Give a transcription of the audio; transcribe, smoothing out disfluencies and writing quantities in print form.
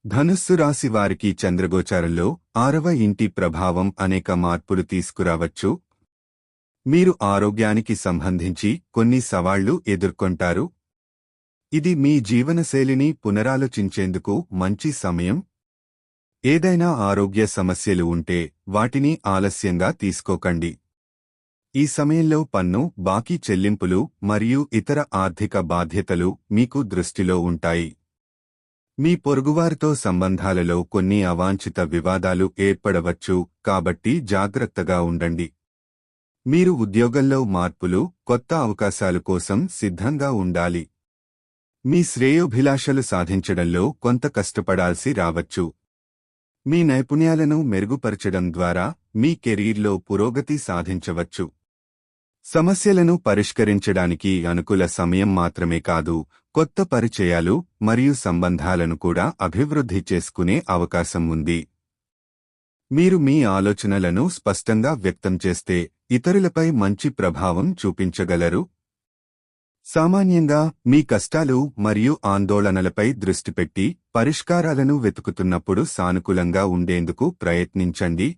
ధనుస్సు రాశి వారికి చంద్రగోచారంలో 6వ ఇంటి ప్రభావం అనేక మార్పులు తీసుకురావచ్చు. మీరు ఆరోగ్యానికి సంబంధించి కొన్ని సవాళ్లు ఎదుర్కొంటారు. ఇది మీ జీవనశైలిని పునరాలోచించేందుకు మంచి సమయం. ఏదైనా ఆరోగ్య సమస్యలు ఉంటే వాటిని ఆలస్యంగా తీసుకోకండి. ఈ సమయంలో పన్ను, బాకీ చెల్లింపులు మరియు ఇతర ఆర్థిక బాధ్యతలు మీకు దృష్టిలో ఉంటాయి. మీ పొరుగువారితో సంబంధాలలో కొన్ని అవాంఛిత వివాదాలు ఏర్పడవచ్చు, కాబట్టి జాగ్రత్తగా ఉండండి. మీరు ఉద్యోగంలో మార్పులు, కొత్త అవకాశాల కోసం సిద్ధంగా ఉండాలి. మీ శ్రేయోభిలాషలు సాధించడంలో కొంత కష్టపడాల్సి రావచ్చు. మీ నైపుణ్యాలను మెరుగుపరచడం ద్వారా మీ కెరీర్లో పురోగతి సాధించవచ్చు. సమస్యలను పరిష్కరించడానికి అనుకూల సమయం మాత్రమే కాదు, కొత్త పరిచయాలు మరియు సంబంధాలను కూడా అభివృద్ధి చేసుకునే అవకాశం ఉంది. మీరు మీ ఆలోచనలను స్పష్టంగా వ్యక్తం చేస్తే ఇతరులపై మంచి ప్రభావం చూపించగలరు. సామాన్యంగా మీ కష్టాలు మరియు ఆందోళనలపై దృష్టి పెట్టి పరిష్కారాలను వెతుకుతున్నప్పుడు సానుకూలంగా ఉండేందుకు ప్రయత్నించండి.